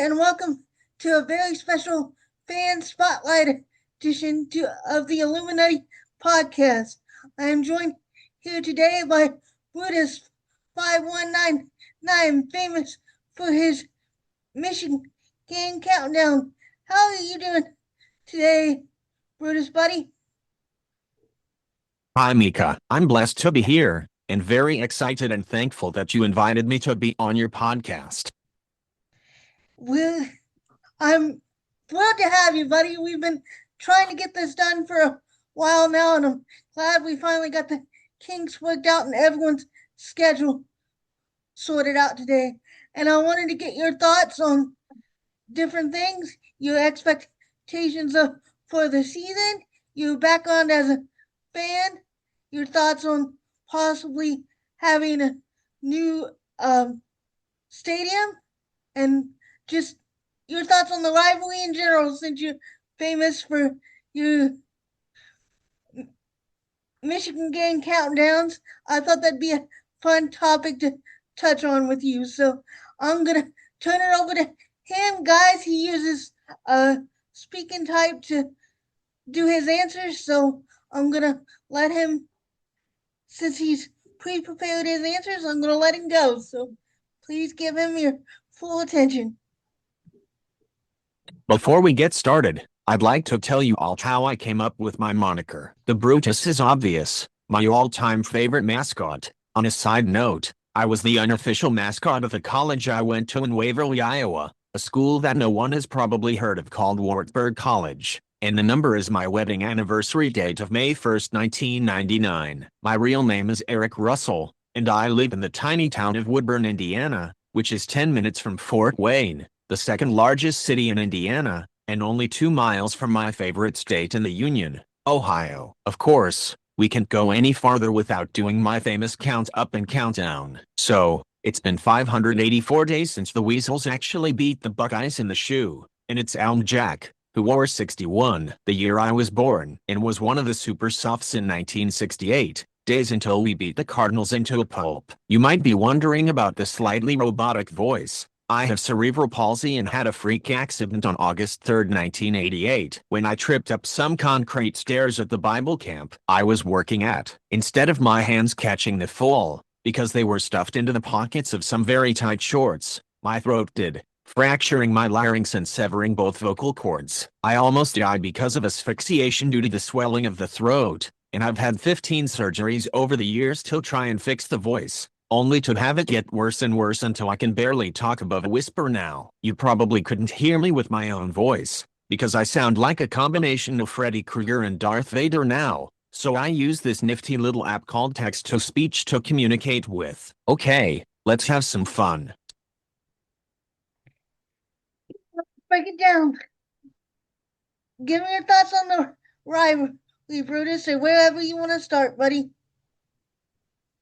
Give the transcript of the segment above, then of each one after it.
and welcome to a very special fan spotlight edition of the Illuminutty podcast. I am joined here today by BRUTUS 5199, famous for his Mission Game Countdown. How are you doing today, BRUTUS buddy? Hi, Mika. I'm blessed to be here and very excited and thankful that you invited me to be on your podcast. Well, I'm thrilled to have you, buddy. We've been trying to get this done for a while now, and I'm glad we finally got the kinks worked out and everyone's schedule sorted out today. And I wanted to get your thoughts on different things, your expectations for the season, your background as a fan, your thoughts on possibly having a new stadium, and just your thoughts on the rivalry in general, since you're famous for your Michigan game countdowns. I thought that'd be a fun topic to touch on with you. So I'm going to turn it over to him. Guys, he uses speaking type to do his answers. So I'm going to let him, since he's pre-prepared his answers, I'm going to let him go. So please give him your full attention. Before we get started, I'd like to tell you all how I came up with my moniker. The Brutus is obvious, my all-time favorite mascot. On a side note, I was the unofficial mascot of the college I went to in Waverly, Iowa, a school that no one has probably heard of called Wartburg College, and the number is my wedding anniversary date of May 1st, 1999. My real name is Eric Russell, and I live in the tiny town of Woodburn, Indiana, which is 10 minutes from Fort Wayne, the second largest city in Indiana, and only 2 miles from my favorite state in the Union, Ohio. Of course, we can't go any farther without doing my famous count up and countdown. So, it's been 584 days since the Weasels actually beat the Buckeyes in the shoe, and it's Elm Jack, who wore 61, the year I was born, and was one of the Super Softs in 1968. Days until we beat the Cardinals into a pulp. You might be wondering about the slightly robotic voice. I have cerebral palsy and had a freak accident on August 3, 1988, when I tripped up some concrete stairs at the Bible camp I was working at. Instead of my hands catching the fall, because they were stuffed into the pockets of some very tight shorts, my throat did, fracturing my larynx and severing both vocal cords. I almost died because of asphyxiation due to the swelling of the throat, and I've had 15 surgeries over the years to try and fix the voice, only to have it get worse and worse until I can barely talk above a whisper now. You probably couldn't hear me with my own voice, because I sound like a combination of Freddy Krueger and Darth Vader now, so I use this nifty little app called text-to-speech to communicate with. Okay, let's have some fun. Break it down. Give me your thoughts on the rivalry, Brutus, or wherever you want to start, buddy.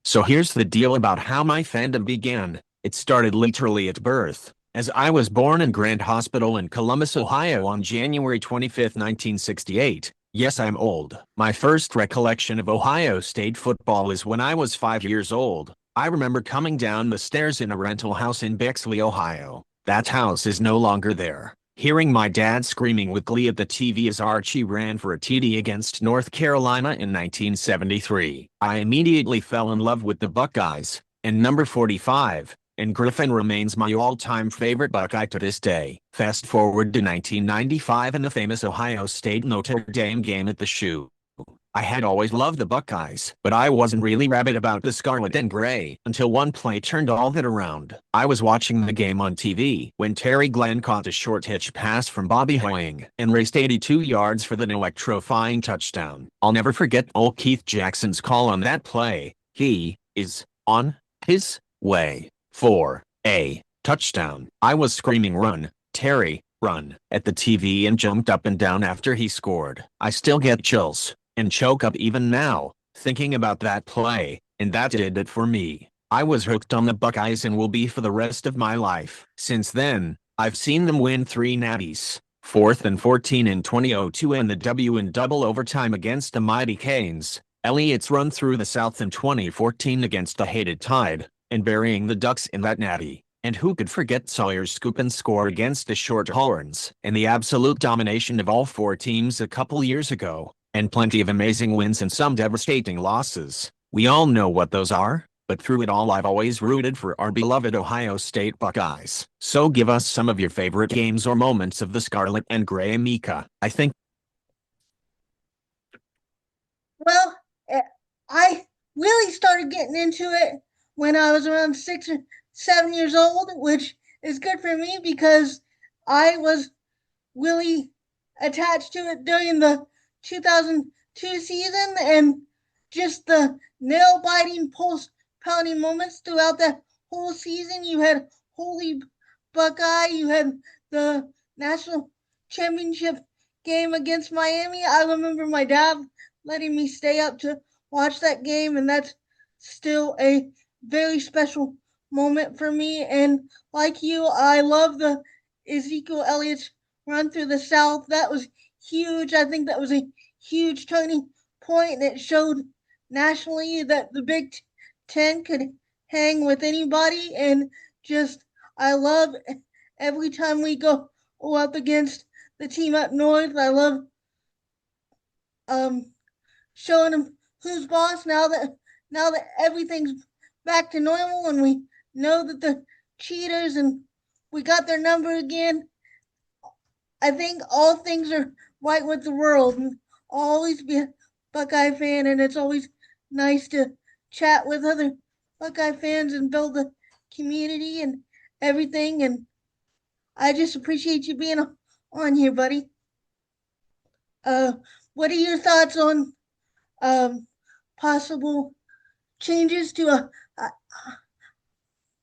So here's the deal about how my fandom began. It started literally at birth, as I was born in Grant Hospital in Columbus, Ohio on January 25, 1968. Yes, I'm old. My first recollection of Ohio State football is when I was 5 years old. I remember coming down the stairs in a rental house in Bexley, Ohio. That house is no longer there. Hearing my dad screaming with glee at the TV as Archie ran for a TD against North Carolina in 1973. I immediately fell in love with the Buckeyes, and number 45, and Griffin remains my all-time favorite Buckeye to this day. Fast forward to 1995 and the famous Ohio State Notre Dame game at the Shoe. I had always loved the Buckeyes, but I wasn't really rabid about the scarlet and gray until one play turned all that around. I was watching the game on TV when Terry Glenn caught a short hitch pass from Bobby Hoying and raced 82 yards for the electrifying touchdown. I'll never forget old Keith Jackson's call on that play. He is on his way for a touchdown. I was screaming, "Run, Terry, run," at the TV and jumped up and down after he scored. I still get chills and choke up even now, thinking about that play, and that did it for me. I was hooked on the Buckeyes and will be for the rest of my life. Since then, I've seen them win 3 natties, 4th and 14 in 2002 and the W in double overtime against the mighty Canes, Elliott's run through the South in 2014 against the hated Tide, and burying the Ducks in that natty, And who could forget Sawyer's scoop and score against the Shorthorns, and the absolute domination of all four teams a couple years ago, and plenty of amazing wins and some devastating losses. We all know what those are, but through it all I've always rooted for our beloved Ohio State Buckeyes. So give us some of your favorite games or moments of the Scarlet and Gray, Mika. I think Well, I really started getting into it when I was around 6 or 7 years old, which is good for me because I was really attached to it during the 2002 season, and just the nail biting, pulse pounding moments throughout that whole season. You had Holy Buckeye, you had the national championship game against Miami. I remember my dad letting me stay up to watch that game, and that's still a very special moment for me. And like you, I love the Ezekiel Elliott's run through the South. That was huge. I think that was a huge turning point, and it showed nationally that the Big Ten could hang with anybody. And just, I love every time we go up against the team up north. I love um showing them who's boss now that everything's back to normal and we know that the cheaters and we got their number again. I think all things are right with the world, and I'll always be a Buckeye fan, and it's always nice to chat with other Buckeye fans and build a community and everything. And I just appreciate you being on here, buddy. Uh, what are your thoughts on um, possible changes to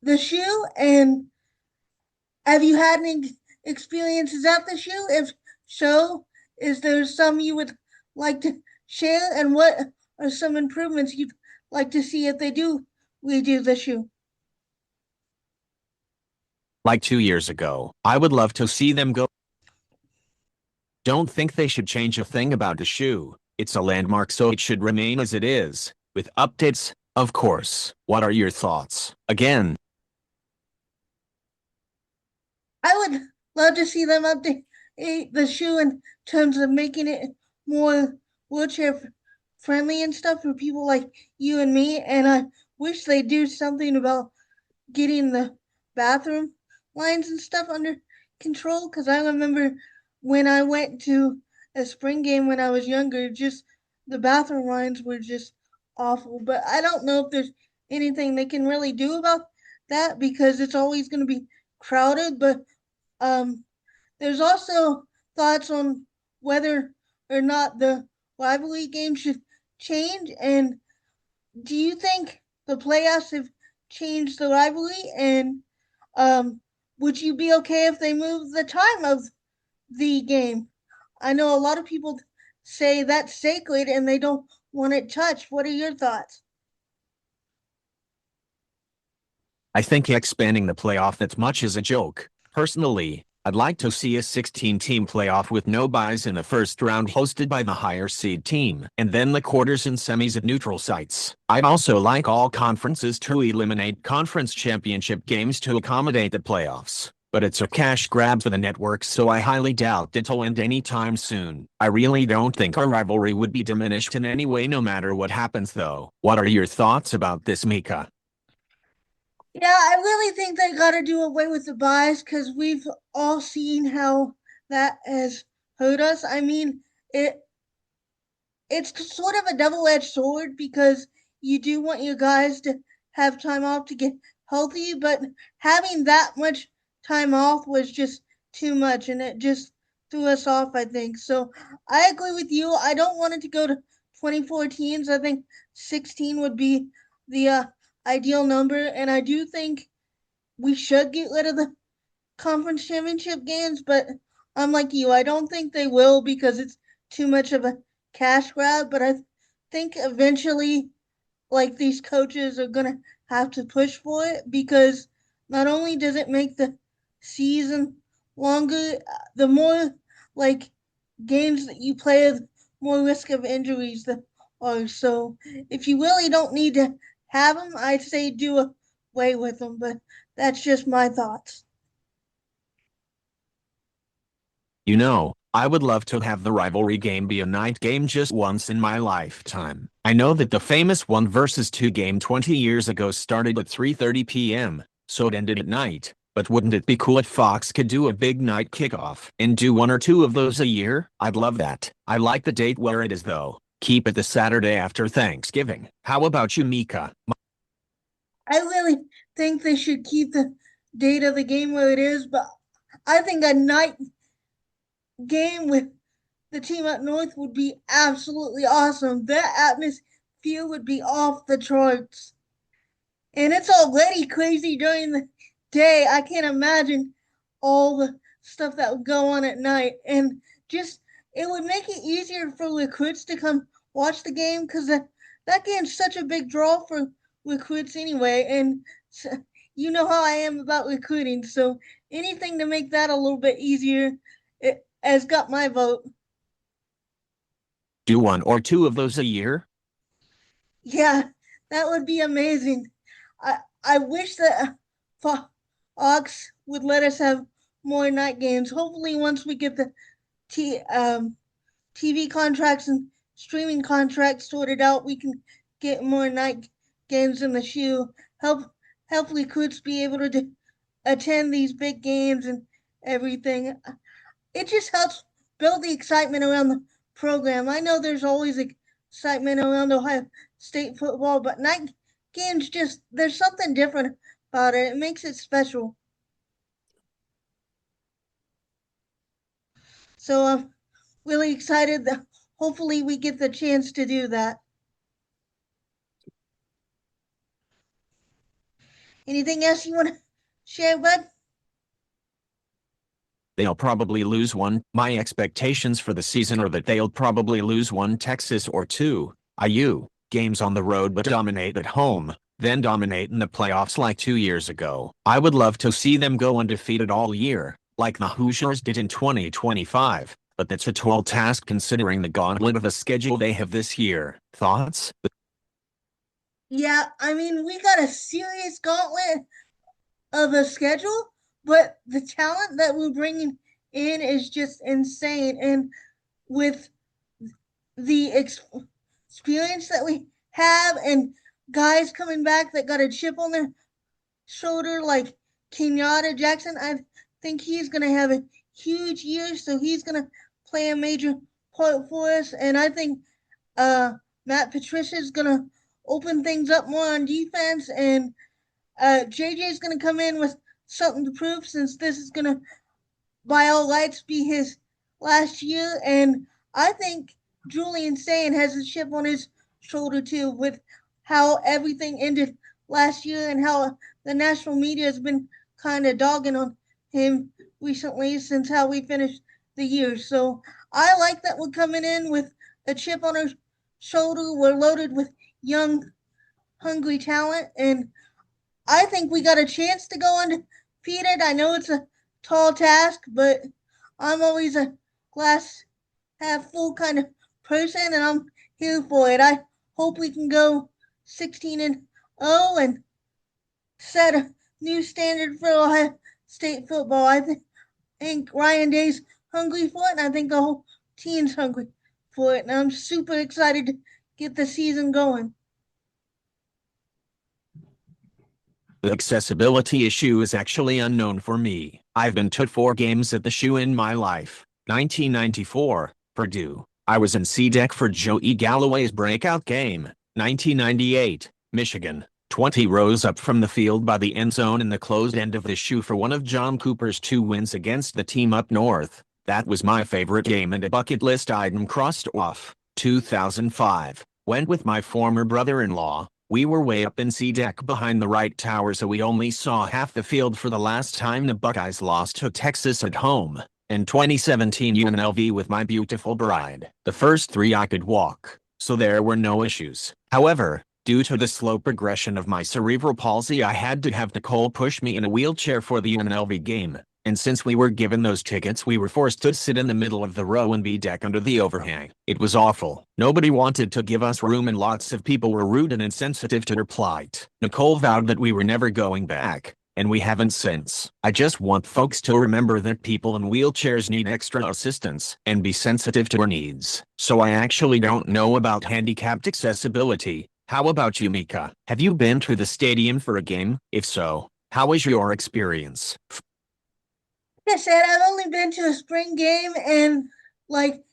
the shoe? And have you had any experiences at the shoe? If so, is there some you would like to share? And what are some improvements you'd like to see if they do redo the shoe? like 2 years ago, I would love to see them go. Don't think they should change a thing about the shoe. It's a landmark, so it should remain as it is, with updates, of course. What are your thoughts? Again, I would love to see them update the shoe in terms of making it more wheelchair friendly and stuff for people like you and me. And I wish they do something about getting the bathroom lines and stuff under control. Because I remember when I went to a spring game when I was younger, just the bathroom lines were just awful. But I don't know if there's anything they can really do about that because it's always going to be crowded. But um, there's also thoughts on whether or not the rivalry game should change. And do you think the playoffs have changed the rivalry? And um, would you be okay if they move the time of the game? I know a lot of people say that's sacred and they don't want it touched. What are your thoughts? I think expanding the playoff that much is a joke. Personally, I'd like to see a 16-team playoff with no byes in the first round hosted by the higher seed team, and then the quarters and semis at neutral sites. I'd also like all conferences to eliminate conference championship games to accommodate the playoffs. But it's a cash grab for the networks, so I highly doubt it'll end anytime soon. I really don't think our rivalry would be diminished in any way no matter what happens though. What are your thoughts about this, Mika? Yeah, I really think they got to do away with the bias because we've all seen how that has hurt us. I mean, it's sort of a double-edged sword because you do want your guys to have time off to get healthy, but having that much time off was just too much, and it just threw us off, I think. So I agree with you. I don't want it to go to 24 teams. I think 16 would be the ideal number, and I do think we should get rid of the conference championship games, but unlike you, I don't think they will because it's too much of a cash grab. But I think eventually, like these coaches are gonna have to push for it because not only does it make the season longer, the more like games that you play, the more risk of injuries that are. So if you really don't need to have them, I'd say do away with them. But That's just my thoughts. You know, I would love to have the rivalry game be a night game just once in my lifetime. I know that the famous 1 versus 2 game 20 years ago started at 3:30 p.m., so it ended at night. But wouldn't it be cool if Fox could do a big night kickoff and do 1 or 2 of those a year? I'd love that. I like the date where it is though. Keep it the Saturday after Thanksgiving. How about you, Mika? I really think they should keep the date of the game where it is, but I think a night game with the team up north would be absolutely awesome. That atmosphere would be off the charts. And it's already crazy during the day. I can't imagine all the stuff that would go on at night. And just, it would make it easier for recruits to come watch the game because that game's such a big draw for recruits anyway. And so, you know how I am about recruiting. So anything to make that a little bit easier it has got my vote. Do 1 or 2 of those a year? Yeah, that would be amazing. I wish that Fox would let us have more night games. Hopefully, once we get the TV contracts and streaming contracts sorted out, we can get more night games in the shoe. Help recruits be able to attend these big games and everything. It just helps build the excitement around the program. I know there's always excitement around Ohio State football, but night games just there's something different about it. It makes it special. So I'm really excited that hopefully we get the chance to do that. Anything else you want to share, Bud? They'll probably lose 1. My expectations for the season are that they'll probably lose 1 Texas or 2 IU games on the road but dominate at home, then dominate in the playoffs like 2 years ago. I would love to see them go undefeated all year, like the Hoosiers did in 2025, but that's a tall task considering the gauntlet of a schedule they have this year. Thoughts? Yeah, I mean, we got a serious gauntlet of a schedule, but the talent that we're bringing in is just insane. And with the experience that we have and guys coming back that got a chip on their shoulder, like Kenyatta Jackson, I think he's going to have a huge year. So he's going to play a major part for us. And I think Matt Patricia is going to open things up more on defense. And JJ is going to come in with something to prove since this is going to, by all lights, be his last year. And I think Julian Sayin has a chip on his shoulder too, with how everything ended last year and how the national media has been kind of dogging on him recently since how we finished the year. So I like that we're coming in with a chip on our shoulder. We're loaded with young, hungry talent, and I think we got a chance to go undefeated. I know it's a tall task, but I'm always a glass half full kind of person, and I'm here for it. I hope we can go 16-0 and set a new standard for Ohio State football. I think Ryan Day's hungry for it, and I think the whole team's hungry for it. And I'm super excited to get the season going. The accessibility issue is actually unknown for me. I've been to 4 games at the shoe in my life. 1994, Purdue. I was in C-Deck for Joey Galloway's breakout game. 1998, Michigan. 20 rows up from the field by the end zone in the closed end of the shoe for one of John Cooper's 2 wins against the team up north. That was my favorite game and a bucket list item crossed off. 2005, went with my former brother-in-law. We were way up in C-Deck behind the right tower, so we only saw half the field for the last time the Buckeyes lost to Texas at home. In 2017 UNLV with my beautiful bride. The first 3 I could walk, so there were no issues. However, due to the slow progression of my cerebral palsy, I had to have Nicole push me in a wheelchair for the UNLV game. And since we were given those tickets, we were forced to sit in the middle of the row and B-Deck under the overhang. It was awful. Nobody wanted to give us room and lots of people were rude and insensitive to her plight. Nicole vowed that we were never going back, and we haven't since. I just want folks to remember that people in wheelchairs need extra assistance and be sensitive to their needs. So I actually don't know about handicapped accessibility. How about you, Mika? Have you been to the stadium for a game? If so, how was your experience? Like I said, I've only been to a spring game, and like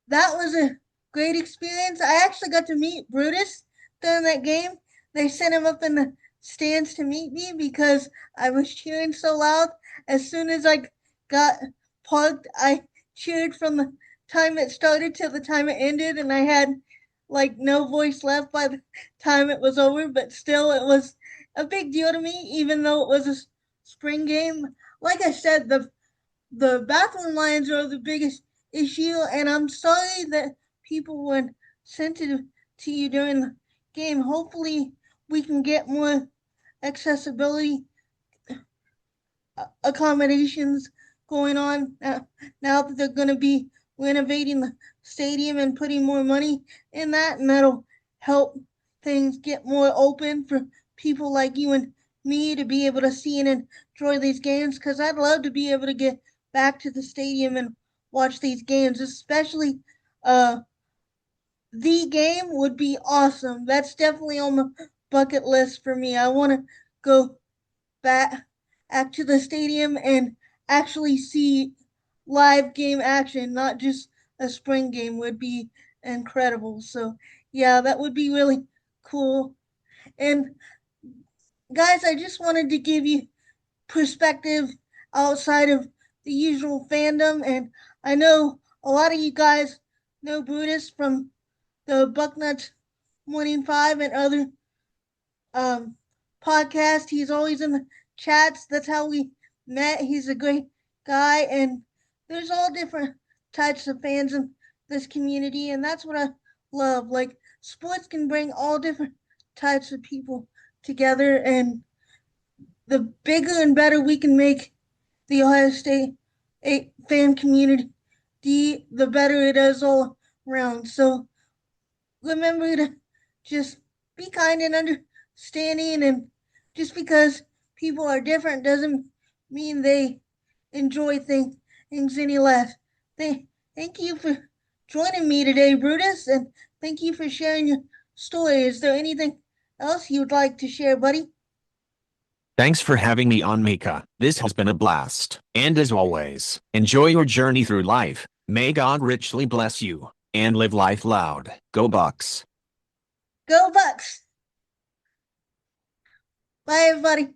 that was a great experience. I actually got to meet Brutus during that game. They sent him up in the stands to meet me because I was cheering so loud. As soon as I got parked, I cheered from the time it started till the time it ended, and I had like no voice left by the time it was over. But still, it was a big deal to me, even though it was a spring game. Like I said, the bathroom lines are the biggest issue, and I'm sorry that people weren't sensitive to you during the game. Hopefully, we can get more accessibility accommodations going on now that they're going to be renovating the stadium and putting more money in that, and that'll help things get more open for people like you and me to be able to see and enjoy these games, because I'd love to be able to get back to the stadium and watch these games, especially uh the game would be awesome. That's definitely on the bucket list for me. I want to go back to the stadium and actually see live game action, not just a spring game, would be incredible. So yeah, that would be really cool. And guys, I just wanted to give you perspective outside of the usual fandom. And I know a lot of you guys know Brutus from the Bucknuts Morning Five and other um, podcast. He's always in the chats. That's how we met. He's a great guy, and there's all different types of fans in this community, and that's what I love. Like sports can bring all different types of people together, and the bigger and better we can make the Ohio State fan community, the better it is all around. So remember to just be kind and understanding, and just because people are different doesn't mean they enjoy things any less. Thank you for joining me today, Brutus, and thank you for sharing your story. Is there anything else you'd like to share, buddy? Thanks for having me on, Mika. This has been a blast. And as always, enjoy your journey through life. May God richly bless you, and live life loud. Go Bucks. Go Bucks! Bye, everybody.